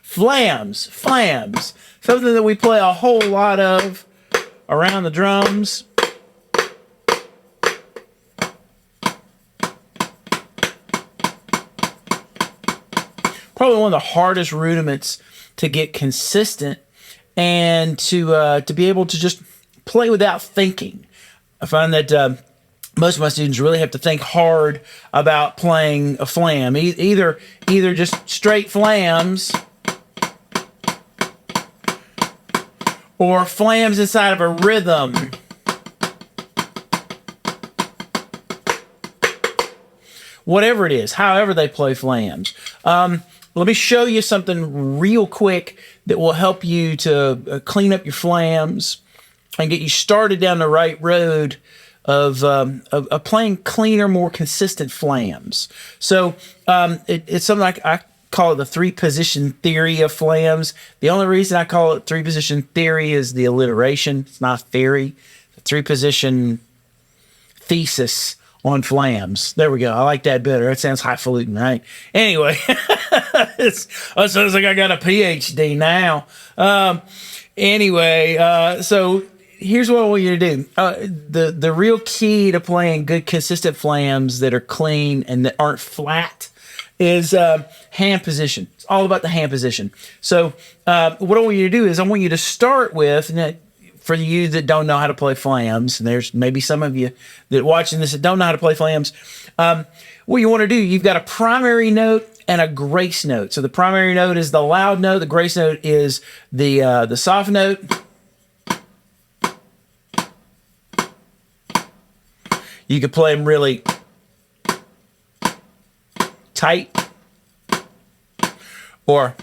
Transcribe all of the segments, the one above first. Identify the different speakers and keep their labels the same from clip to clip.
Speaker 1: Flams. Something that we play a whole lot of around the drums. Probably one of the hardest rudiments to get consistent and to be able to just play without thinking. I find that most of my students really have to think hard about playing a flam. Either just straight flams or flams inside of a rhythm. Whatever it is, however they play flams. Let me show you something real quick that will help you to clean up your flams and get you started down the right road of playing cleaner, more consistent flams. So it's something like I call it the 3-position theory of flams. The only reason I call it 3-position theory is the alliteration. It's not a theory. The 3-position thesis on flams. There we go. I like that better. That sounds highfalutin, right? Anyway, it sounds like I got a PhD now. So here's what I want you to do. The real key to playing good, consistent flams that are clean and that aren't flat is hand position. It's all about the hand position. So what I want you to do is I want you to start with, for you that don't know how to play flams, and there's maybe some of you that are watching this that don't know how to play flams, what you want to do, you've got a primary note and a grace note. So the primary note is the loud note. The grace note is the soft note. You could play them really tight or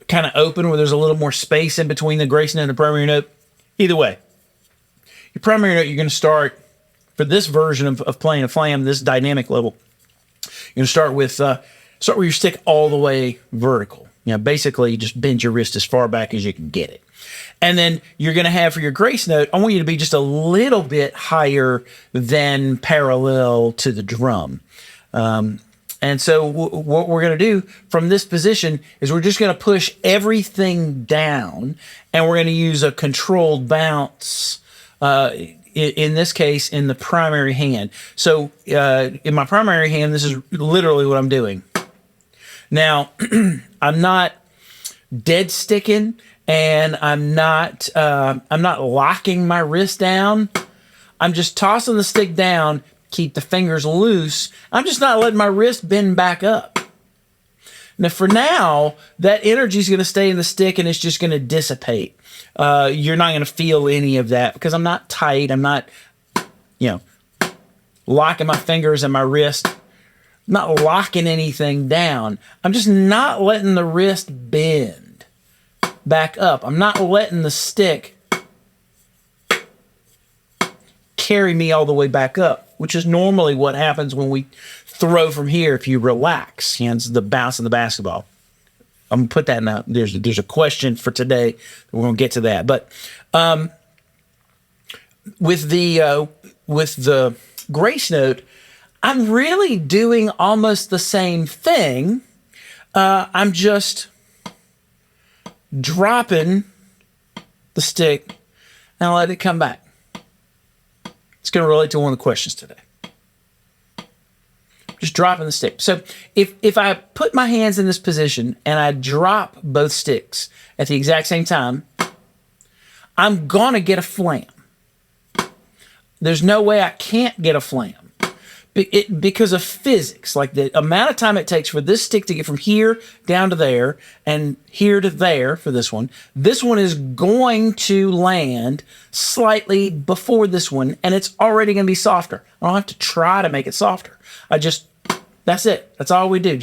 Speaker 1: kind of open where there's a little more space in between the grace note and the primary note. Either way, your primary note, you're going to start, for this version of playing a flam, this dynamic level, you're going to start with your stick all the way vertical. Basically just bend your wrist as far back as you can get it. And then you're going to have for your grace note, I want you to be just a little bit higher than parallel to the drum. And so what we're going to do from this position is we're just going to push everything down, and we're going to use a controlled bounce, in this case, in the primary hand. So in my primary hand, this is literally what I'm doing. Now, I'm not dead sticking, and I'm not locking my wrist down. I'm just tossing the stick down, keep the fingers loose. I'm just not letting my wrist bend back up. Now, for now, that energy is going to stay in the stick and it's just going to dissipate. You're not going to feel any of that because I'm not tight. I'm not, locking my fingers and my wrist. I'm not locking anything down. I'm just not letting the wrist bend back up. I'm not letting the stick carry me all the way back up, which is normally what happens when we throw from here if you relax. It's the bounce of the basketball. I'm going to put that in. There's a question for today. We're going to get to that. But with the grace note, I'm really doing almost the same thing. I'm just dropping the stick and let it come back. It's going to relate to one of the questions today. Just dropping the stick. So if I put my hands in this position and I drop both sticks at the exact same time, I'm going to get a flam. There's no way I can't get a flam. Because of physics, like the amount of time it takes for this stick to get from here down to there and here to there for this one is going to land slightly before this one, and it's already going to be softer. I don't have to try to make it softer. That's it. That's all we do.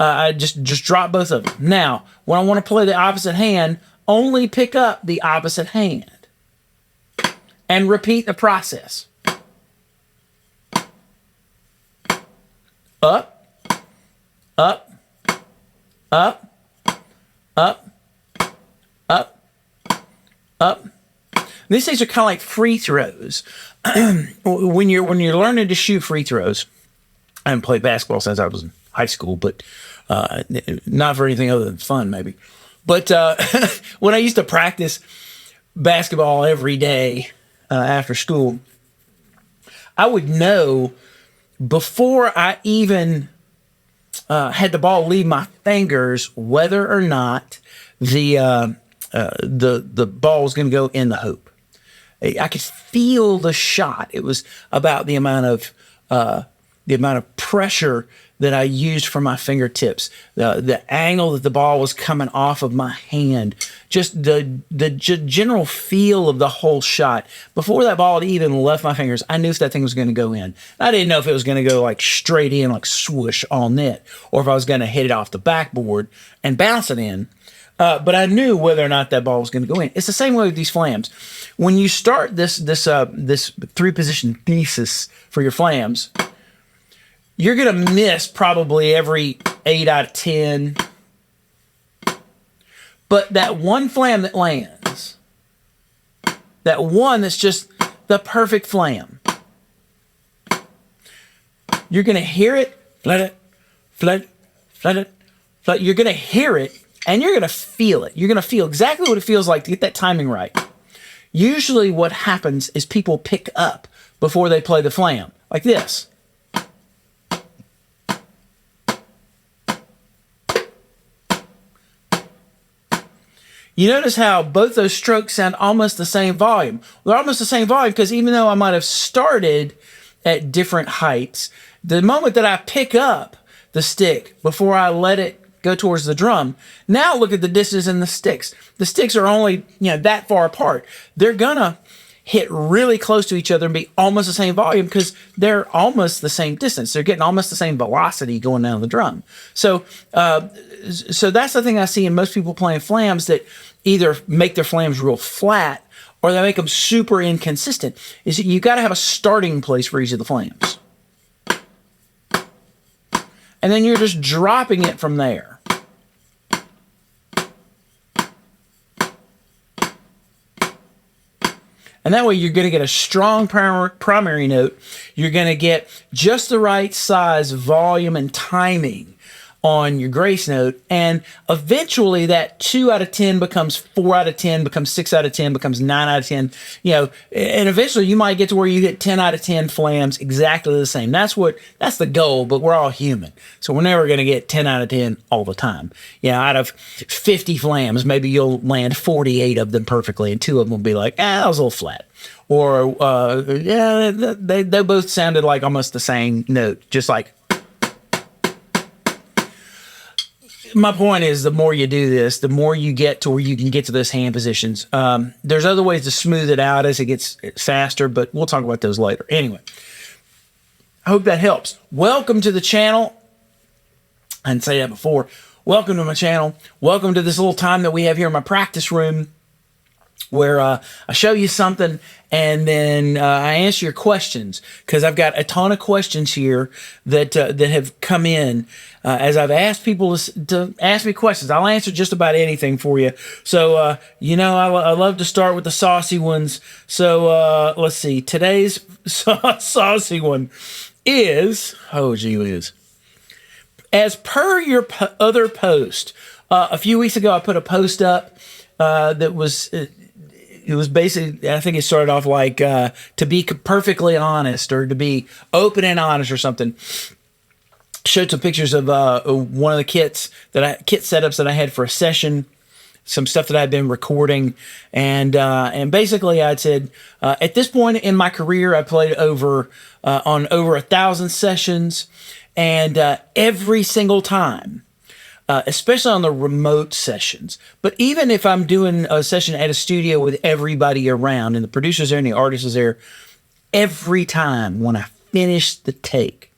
Speaker 1: I just drop both of them. Now, when I want to play the opposite hand, only pick up the opposite hand and repeat the process. Up, up, up, up, up, up. These things are kind of like free throws. When you're learning to shoot free throws, I haven't played basketball since I was in high school, but not for anything other than fun, maybe. But when I used to practice basketball every day after school, I would know before I even had the ball leave my fingers whether or not the ball was going to go in the hoop. I could feel the shot. It was about the amount of pressure that I used for my fingertips, the angle that the ball was coming off of my hand, just the general feel of the whole shot. Before that ball had even left my fingers, I knew if that thing was going to go in. I didn't know if it was going to go like straight in, like swoosh all net, or if I was going to hit it off the backboard and bounce it in. But I knew whether or not that ball was going to go in. It's the same way with these flams. When you start this 3-position thesis for your flams, you're going to miss probably every 8 out of 10. But that one flam that lands, that one that's just the perfect flam, you're going to hear it, flood it, flood, flood it, flood. You're going to hear it, and you're going to feel it. You're going to feel exactly what it feels like to get that timing right. Usually what happens is people pick up before they play the flam, like this. You notice how both those strokes sound almost the same volume. Well, they're almost the same volume because even though I might have started at different heights, the moment that I pick up the stick before I let it go towards the drum, now look at the distance in the sticks. The sticks are only that far apart. They're gonna hit really close to each other and be almost the same volume because they're almost the same distance. They're getting almost the same velocity going down the drum. So that's the thing I see in most people playing flams that either make their flams real flat or they make them super inconsistent, is that you got to have a starting place for each of the flams. And then you're just dropping it from there. And that way you're going to get a strong primary note. You're going to get just the right size, volume, and timing on your grace note. And eventually that 2 out of 10 becomes 4 out of 10, becomes 6 out of 10, becomes 9 out of 10. And eventually you might get to where you hit 10 out of 10 flams exactly the same. That's the goal, but we're all human. So we're never going to get 10 out of 10 all the time. Out of 50 flams, maybe you'll land 48 of them perfectly, and 2 of them will be like, that was a little flat. Or, they both sounded like almost the same note, just like. My point is, the more you do this, the more you get to where you can get to those hand positions. There's other ways to smooth it out as it gets faster, but we'll talk about those later. Anyway, I hope that helps. Welcome to the channel. I didn't say that before. Welcome to my channel. Welcome to this little time that we have here in my practice room where I show you something and then I answer your questions, because I've got a ton of questions here that have come in as I've asked people to ask me questions. I'll answer just about anything for you. So, I love to start with the saucy ones. So let's see. Today's saucy one is, as per your other post, a few weeks ago I put a post up that was... It was basically, I think it started off like, to be perfectly honest, or to be open and honest or something. Showed some pictures of one of the kit setups that I had for a session, some stuff that I'd been recording. And basically I'd said, at this point in my career, I played on over 1,000 sessions. And every single time, especially on the remote sessions. But even if I'm doing a session at a studio with everybody around and the producer's there and the artist is there, every time when I finish the take,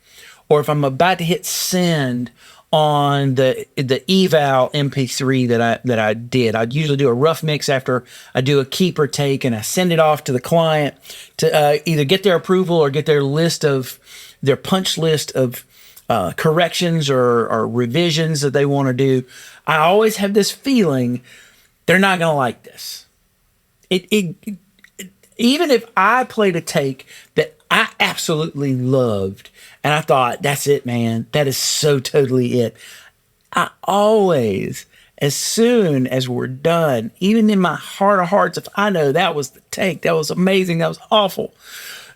Speaker 1: or if I'm about to hit send on the eval Ep.3 that I did, I'd usually do a rough mix after I do a keeper take, and I send it off to the client to either get their approval or get their punch list of corrections or revisions that they want to do. I always have this feeling they're not going to like this. Even if I played a take that I absolutely loved. And I thought, that's it, man. That is so totally it. I always, as soon as we're done, even in my heart of hearts, if I know that was the take, that was amazing, that was awful,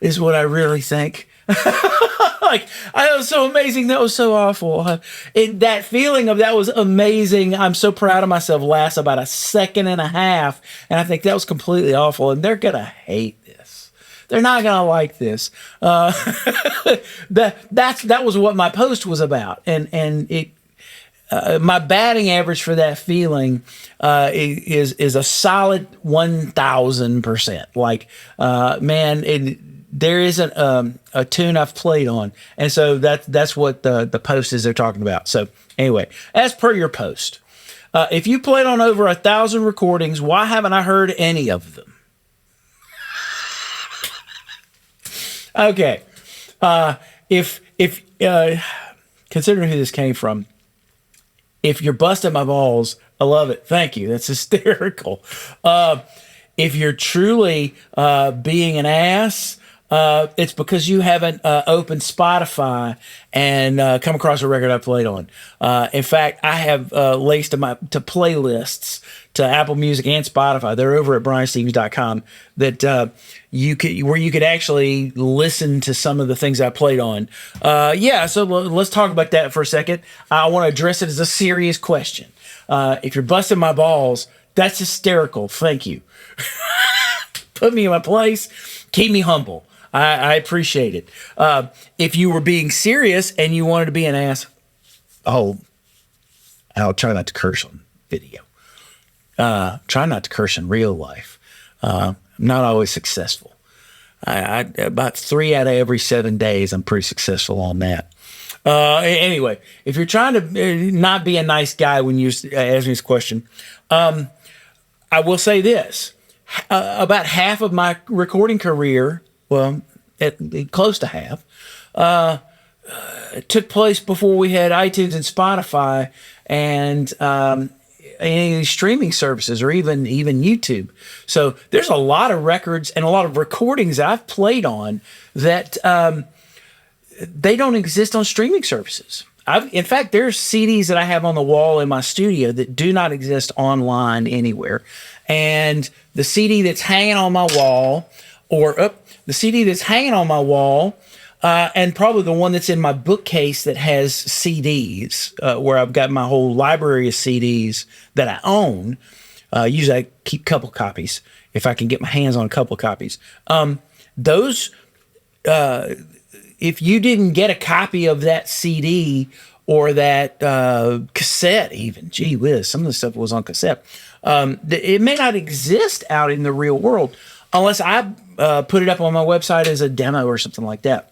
Speaker 1: is what I really think. Like, that was so amazing, that was so awful. That feeling of that was amazing, I'm so proud of myself, lasts about a second and a half. And I think that was completely awful. And they're going to hate this. They're not going to like this. That was what my post was about. And it, my batting average for that feeling is a solid 1,000%. Like, man, there isn't a tune I've played on, and so that's what the post is they're talking about. So anyway, as per your post, if you played on over 1,000 recordings, why haven't I heard any of them? Okay, if considering who this came from. If you're busting my balls, I love it. Thank you. That's hysterical. If you're truly being an ass, it's because you haven't opened Spotify and come across a record I played on. In fact, I have links to playlists to Apple Music and Spotify. They're over at brianstevens.com that you could actually listen to some of the things I played on. So let's talk about that for a second. I want to address it as a serious question. If you're busting my balls, that's hysterical. Thank you. Put me in my place. Keep me humble. I appreciate it. If you were being serious and you wanted to be an ass, I'll try not to curse on video. Try not to curse in real life. I'm not always successful. I about 3 out of every 7 days, I'm pretty successful on that. Anyway, if you're trying to not be a nice guy when you ask me this question, I will say this. About half of my recording career, well, close to half, took place before we had iTunes and Spotify and any of these streaming services or even YouTube. So there's a lot of records and a lot of recordings I've played on that they don't exist on streaming services. In fact, there's CDs that I have on the wall in my studio that do not exist online anywhere. And the CD that's hanging on my wall, and probably the one that's in my bookcase that has CDs, where I've got my whole library of CDs that I own. Usually I keep a couple copies if I can get my hands on a couple copies. If you didn't get a copy of that CD or that cassette even, gee whiz, some of the stuff was on cassette, it may not exist out in the real world unless I put it up on my website as a demo or something like that.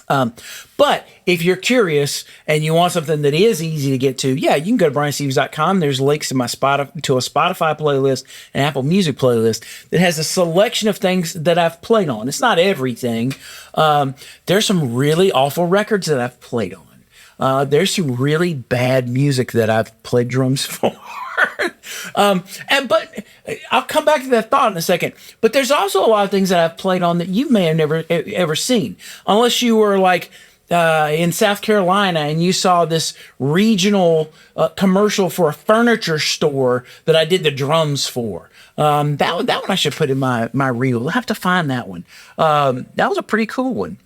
Speaker 1: But if you're curious and you want something that is easy to get to, you can go to brianstevens.com. There's links to a Spotify playlist, an Apple Music playlist that has a selection of things that I've played on. It's not everything. There's some really awful records that I've played on. There's some really bad music that I've played drums for. But I'll come back to that thought in a second. But there's also a lot of things that I've played on that you may have never ever seen, unless you were like in South Carolina and you saw this regional commercial for a furniture store that I did the drums for. That one I should put in my reel. I'll have to find that one. That was a pretty cool one.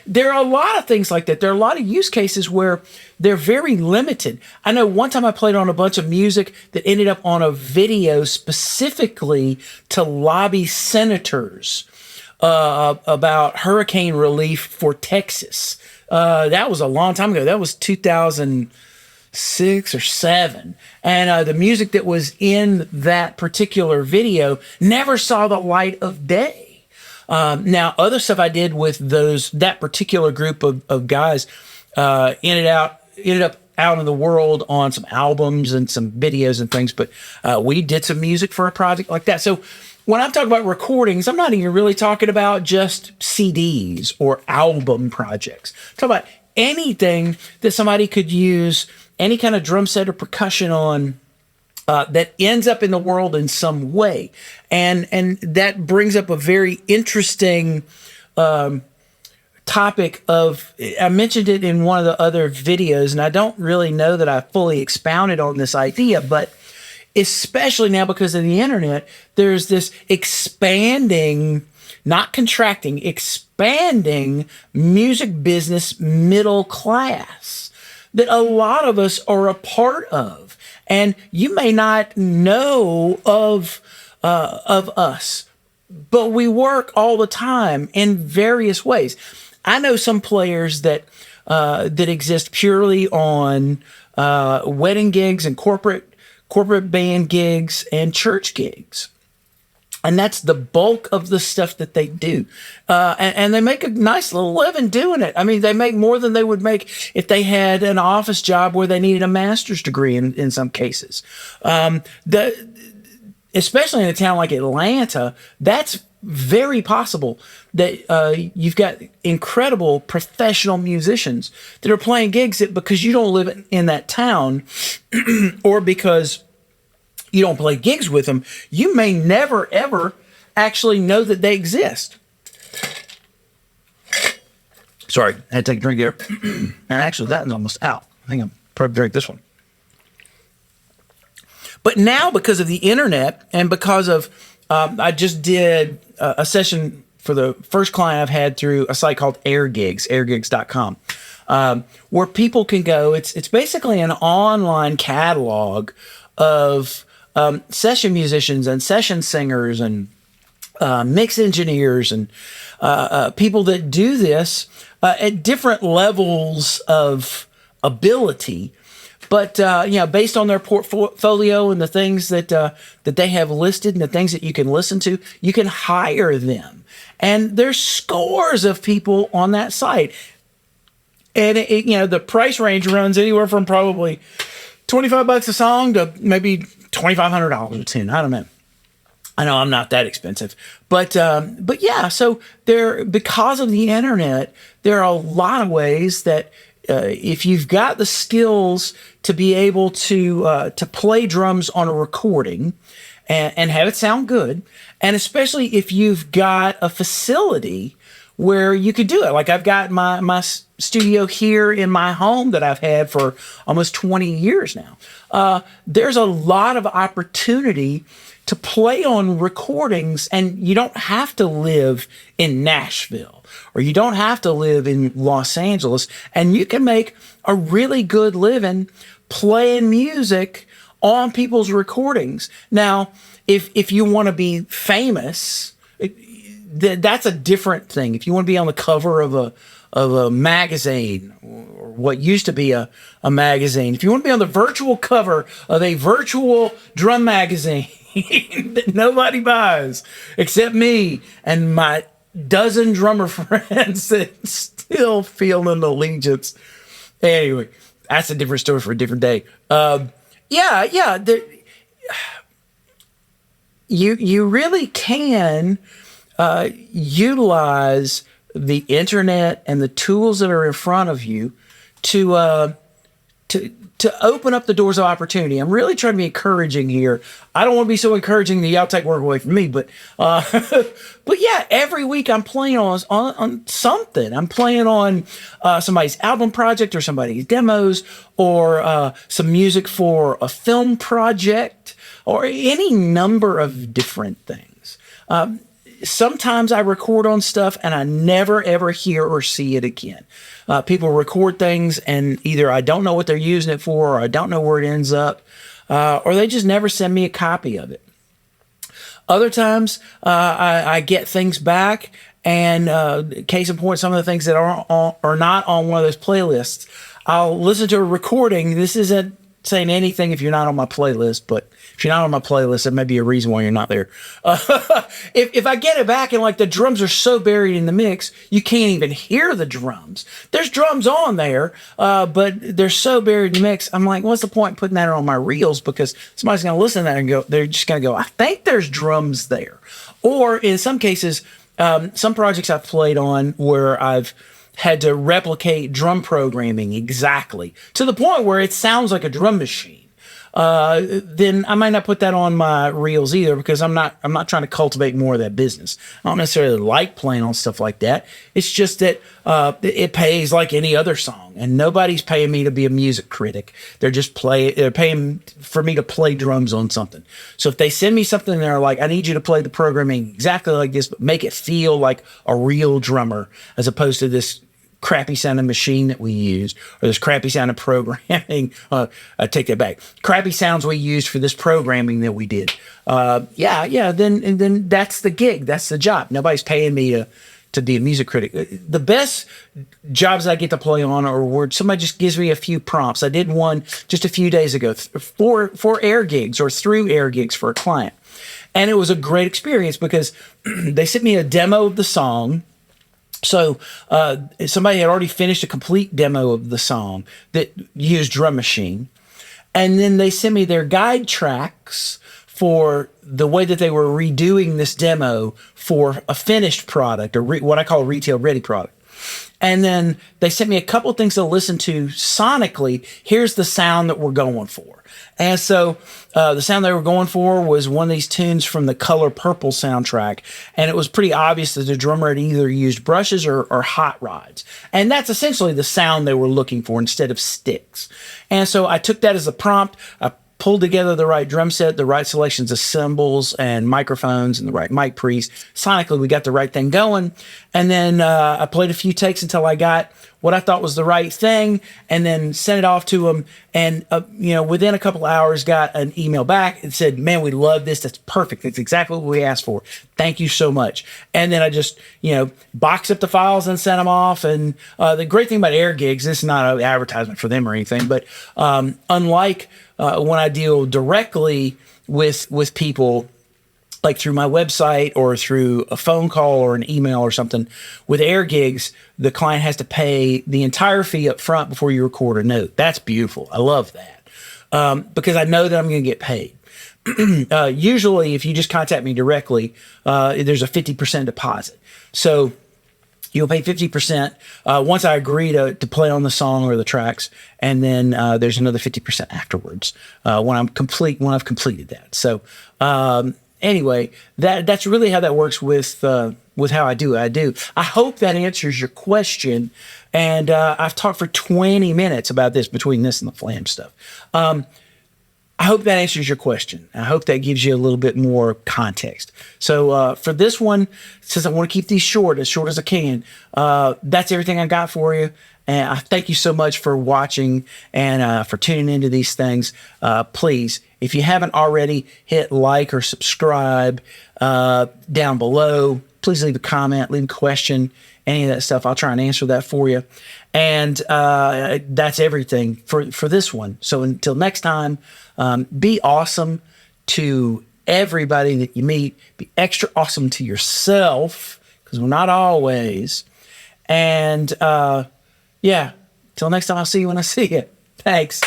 Speaker 1: There are a lot of things like that. There are a lot of use cases where they're very limited. I know one time I played on a bunch of music that ended up on a video specifically to lobby senators about hurricane relief for Texas. That was a long time ago. That was 2006 or 7. And the music that was in that particular video never saw the light of day. Now, other stuff I did with that particular group of guys ended up out in the world on some albums and some videos and things. But we did some music for a project like that. So when I'm talking about recordings, I'm not even really talking about just CDs or album projects. I'm talking about anything that somebody could use any kind of drum set or percussion on. That ends up in the world in some way. And that brings up a very interesting topic of, I mentioned it in one of the other videos, and I don't really know that I fully expounded on this idea, but especially now because of the internet, there's this expanding, not contracting, expanding music business middle class that a lot of us are a part of. And you may not know of us, but we work all the time in various ways. I know some players that exist purely on wedding gigs and corporate band gigs and church gigs. And that's the bulk of the stuff that they do. And they make a nice little living doing it. I mean, they make more than they would make if they had an office job where they needed a master's degree in some cases. Especially in a town like Atlanta, that's very possible that you've got incredible professional musicians that are playing gigs that because you don't live in that town or because you don't play gigs with them, you may never, ever actually know that they exist. Sorry, I had to take a drink there. And actually, that is almost out. I think I'll probably drink this one. But now, because of the internet and because of, I just did a session for the first client I've had through a site called airgigs.com, where people can go. It's basically an online catalog of session musicians and session singers and mix engineers and people that do this at different levels of ability. But based on their portfolio and the things that they have listed and the things that you can listen to, you can hire them. And there's scores of people on that site. And the price range runs anywhere from probably $25 a song to maybe $2,500 a tune. I don't know. I know I'm not that expensive, but yeah. So because of the internet, there are a lot of ways that if you've got the skills to be able to play drums on a recording and have it sound good, and especially if you've got a facility where you could do it. Like I've got my studio here in my home that I've had for almost 20 years now. There's a lot of opportunity to play on recordings, and you don't have to live in Nashville or you don't have to live in Los Angeles, and you can make a really good living playing music on people's recordings. Now, if you want to be famous, that's a different thing. If you want to be on the cover of a magazine, or what used to be a magazine, if you want to be on the virtual cover of a virtual drum magazine that nobody buys except me and my dozen drummer friends that still feel an allegiance. Anyway, that's a different story for a different day. You really can utilize the internet and the tools that are in front of you to open up the doors of opportunity. I'm really trying to be encouraging here. I don't want to be so encouraging that y'all take work away from me, but yeah, every week I'm playing on something. I'm playing on somebody's album project or somebody's demos or some music for a film project or any number of different things. Sometimes I record on stuff and I never, ever hear or see it again. People record things and either I don't know what they're using it for, or I don't know where it ends up, or they just never send me a copy of it. Other times I get things back, and case in point, some of the things that are not on one of those playlists, I'll listen to a recording. This isn't saying anything if you're not on my playlist, but if you're not on my playlist, there may be a reason why you're not there. If I get it back and like the drums are so buried in the mix, you can't even hear the drums. There's drums on there, but they're so buried in the mix. I'm like, what's the point in putting that on my reels? Because somebody's going to listen to that and go, they're just going to go, I think there's drums there. Or in some cases, some projects I've played on where I've had to replicate drum programming exactly to the point where it sounds like a drum machine. then I might not put that on my reels either, because I'm not trying to cultivate more of that business. I don't necessarily like playing on stuff like that. It's just that it pays like any other song, and nobody's paying me to be a music critic. They're paying for me to play drums on something. So if they send me something and they're like, I need you to play the programming exactly like this, but make it feel like a real drummer as opposed to this crappy sounding machine that we used, or this crappy sounding programming. I take that back. Crappy sounds we used for this programming that we did. Then that's the gig. That's the job. Nobody's paying me to be a music critic. The best jobs I get to play on are where somebody just gives me a few prompts. I did one just a few days ago for air gigs, or through air gigs for a client. And it was a great experience because they sent me a demo of the song. So somebody had already finished a complete demo of the song that used Drum Machine. And then they sent me their guide tracks for the way that they were redoing this demo for a finished product, or what I call a retail ready product. And then they sent me a couple of things to listen to sonically. Here's the sound that we're going for. And so the sound they were going for was one of these tunes from the Color Purple soundtrack. And it was pretty obvious that the drummer had either used brushes or hot rods. And that's essentially the sound they were looking for instead of sticks. And so I took that as a prompt. I pulled together the right drum set, the right selections of cymbals and microphones, and the right mic pre's. Sonically, we got the right thing going. And then I played a few takes until I got what I thought was the right thing, and then sent it off to them. And, within a couple of hours, got an email back and said, man, we love this. That's perfect. That's exactly what we asked for. Thank you so much. And then I just, boxed up the files and sent them off. And the great thing about air gigs, this is not an advertisement for them or anything, but unlike when I deal directly with people, like through my website or through a phone call or an email or something, with air gigs, the client has to pay the entire fee up front before you record a note. That's beautiful. I love that because I know that I'm going to get paid. Usually, if you just contact me directly, there's a 50% deposit. So you'll pay 50% once I agree to play on the song or the tracks, and then there's another 50% afterwards when I've completed that. So anyway, that's really how that works with how I do it. I hope that answers your question. And I've talked for 20 minutes about this between this and the Flam stuff. I hope that answers your question. I hope that gives you a little bit more context. So for this one, since I want to keep these short as I can, that's everything I got for you. And I thank you so much for watching and for tuning into these things. Please, if you haven't already, hit like or subscribe down below. Please leave a comment, leave a question, any of that stuff. I'll try and answer that for you. And that's everything for this one. So until next time, be awesome to everybody that you meet. Be extra awesome to yourself, because we're not always. And till next time, I'll see you when I see you. Thanks.